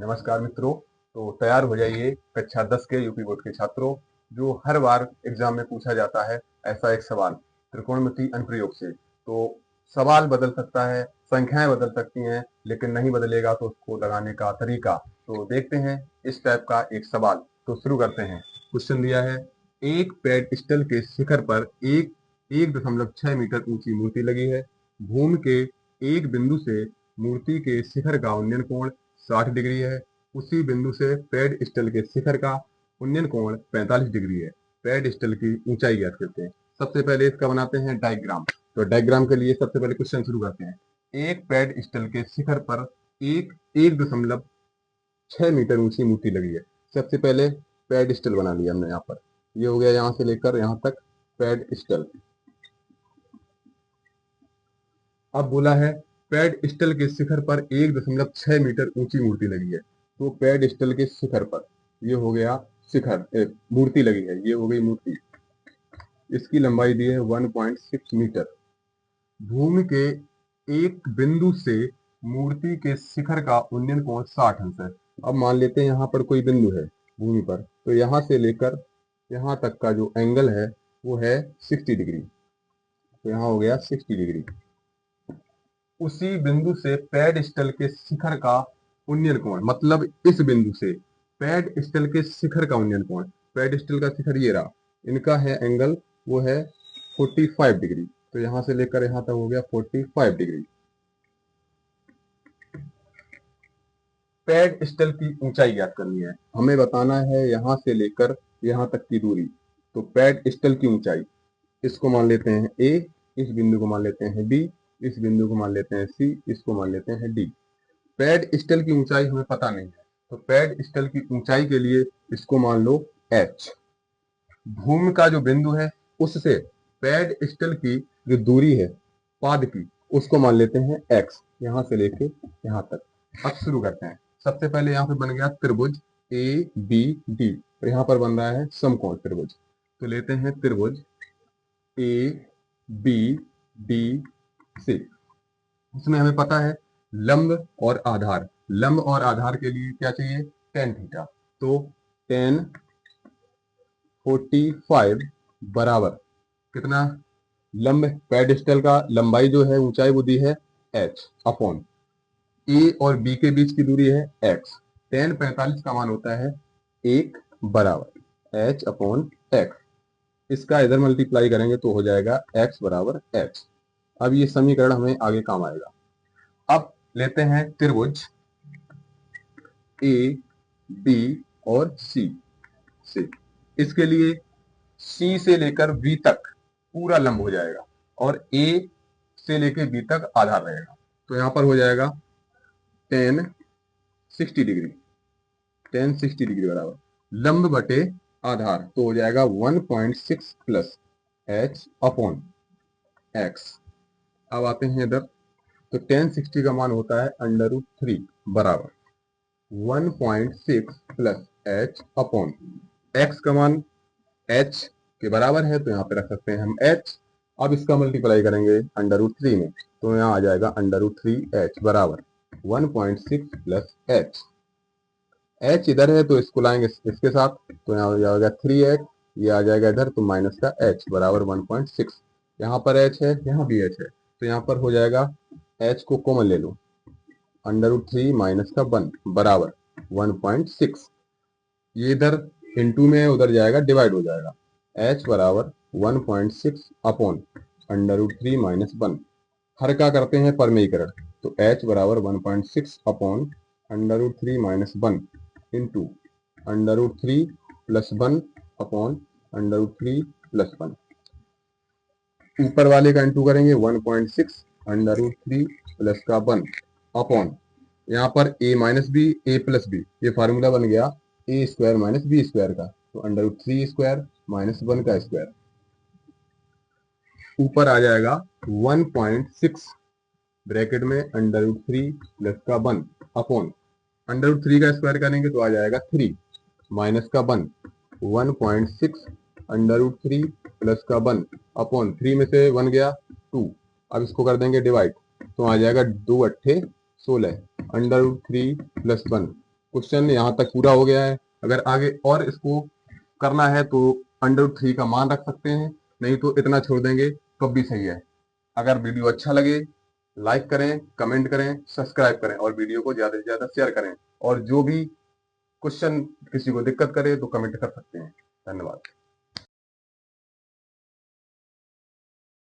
नमस्कार मित्रों। तो तैयार हो जाइए कक्षा 10 के यूपी बोर्ड के छात्रों। जो हर बार एग्जाम में पूछा जाता है ऐसा एक सवाल त्रिकोणमिति अनुप्रयोग से। तो सवाल बदल सकता है, संख्याएं बदल सकती हैं, लेकिन नहीं बदलेगा तो उसको लगाने का तरीका। तो देखते हैं इस टाइप का एक सवाल। तो शुरू करते हैं। क्वेश्चन दिया है, एक पेडस्टल के शिखर पर एक 1.6 मीटर ऊंची मूर्ति लगी है। भूमि के एक बिंदु से मूर्ति के शिखर का उन्नयन कोण 60 डिग्री है। उसी बिंदु से पेडस्टल के शिखर का उन्नयन कोण 45 डिग्री है। पेडस्टल की ऊंचाई ज्ञात करते हैं। सबसे पहले इसका बनाते हैं डायग्राम। तो डायग्राम के लिए सबसे पहले क्वेश्चन शुरू करते हैं। एक पेडस्टल के शिखर पर एक 1.6 मीटर ऊंची मूर्ति लगी है। सबसे पहले पेडस्टल बना लिया हमने यहाँ पर। ये हो गया यहाँ से लेकर यहाँ तक पेडस्टल। अब बोला है पेडस्टल के शिखर पर 1.6 मीटर ऊंची मूर्ति लगी है। तो पेडस्टल के शिखर पर ये हो गया शिखर, मूर्ति लगी है, ये हो गई मूर्ति। इसकी लंबाई दी है 1.6 मीटर। भूमि के एक बिंदु से मूर्ति के शिखर का उन्नयन कोण 60 अंश है। अब मान लेते हैं यहाँ पर कोई बिंदु है भूमि पर, तो यहाँ से लेकर यहाँ तक का जो एंगल है वो है 60 डिग्री। तो यहाँ हो गया 60 डिग्री। उसी बिंदु से पेडस्टल के शिखर का उन्नयन कोण, मतलब इस बिंदु से पेडस्टल के शिखर का उन्नयन कोण, पेडस्टल का शिखर ये रहा, इनका है एंगल, वो है 45 डिग्री। तो यहां से लेकर यहां तक हो गया 45 डिग्री। पेडस्टल की ऊंचाई ज्ञात करनी है। हमें बताना है यहां से लेकर यहां तक की दूरी। तो पेडस्टल की ऊंचाई, इसको मान लेते हैं ए, इस बिंदु को मान लेते हैं बी, इस बिंदु को मान लेते हैं सी, इसको मान लेते हैं डी। पेडस्टल की ऊंचाई हमें पता नहीं है, तो पेडस्टल की ऊंचाई के लिए इसको मान लो एच। भूमि का जो बिंदु है उससे पेडस्टल की जो दूरी है पाद की, उसको मान लेते हैं एक्स, यहां से लेके यहां तक। अब शुरू करते हैं। सबसे पहले यहाँ पे बन गया त्रिभुज ए बी डी, और यहाँ पर बन रहा है समकोण त्रिभुज। तो लेते हैं त्रिभुज ए बी डी सी। इसमें हमें पता है लंब और आधार। लंब और आधार के लिए क्या चाहिए? Tan theta. तो टेन 45 बराबर कितना? लंब पेडस्टल का लंबाई जो है, ऊंचाई वो दी है एच अपॉन ए और बी के बीच की दूरी है एक्स। टेन 45 का मान होता है 1 बराबर एच अपॉन एक्स। इसका इधर मल्टीप्लाई करेंगे तो हो जाएगा एक्स बराबर एच। अब ये समीकरण हमें आगे काम आएगा। अब लेते हैं त्रिभुज ए बी और सी से। इसके लिए सी से लेकर बी तक पूरा लंब हो जाएगा और ए से लेकर बी तक आधार रहेगा। तो यहां पर हो जाएगा टेन 60 डिग्री। टेन 60 डिग्री बराबर लंब बटे आधार, तो हो जाएगा 1.6 प्लस एच अपॉन एक्स। अब आते हैं इधर, तो टेन 60 का मान होता है √3 बराबर 1.6 प्लस एच अपॉन एक्स का मान एच के बराबर है, तो यहाँ पे रख सकते हैं हम एच। अब इसका मल्टीप्लाई करेंगे √3 में, तो यहाँ आ जाएगा √3h बराबर 1.6 प्लस एच। एच इधर है तो इसको लाएंगे इसके साथ, तो यहाँ हो जाएगा 3h, ये आ जाएगा इधर तो माइनस का h बराबर 1.6। यहाँ पर h है, यहाँ भी h है, तो यहाँ पर हो जाएगा h को कॉमन ले लो, √3 माइनस का 1 बराबर 1.6। ये इधर इंटू में उधर जाएगा, डिवाइड हो जाएगा। h बराबर 1.6 अपॉन √3 माइनस 1। हर का करते हैं परमेयीकरण, तो h बराबर 1.6 upon √3 minus 1 into √3 plus 1 upon √3 plus 1। ऊपर वाले का इंटू करेंगे 1.6 √3 प्लस का 1 अपॉन यहाँ पर a minus B A plus B, ये फार्मूला बन गया A square minus B square का, तो √3 स्क्वायर माइनस 1 का स्क्वायर। ऊपर आ जाएगा 1.6 ब्रैकेट में √3 प्लस का 1 अपॉन √3 का स्क्वायर करेंगे तो आ जाएगा 3 माइनस का 1 1.6 √3 प्लस का 1 अपॉन 3 में से 1 गया 2। अब इसको कर देंगे डिवाइड, तो आ जाएगा 2 अट्ठे 16 √3 प्लस 1 क्वेश्चन यहाँ तक पूरा हो गया है। अगर आगे और इसको करना है तो √3 का मान रख सकते हैं, नहीं तो इतना छोड़ देंगे तो भी सही है। अगर वीडियो अच्छा लगे लाइक करें, कमेंट करें, सब्सक्राइब करें और वीडियो को ज्यादा से ज्यादा शेयर करें। और जो भी क्वेश्चन किसी को दिक्कत करे तो कमेंट कर सकते हैं। धन्यवाद।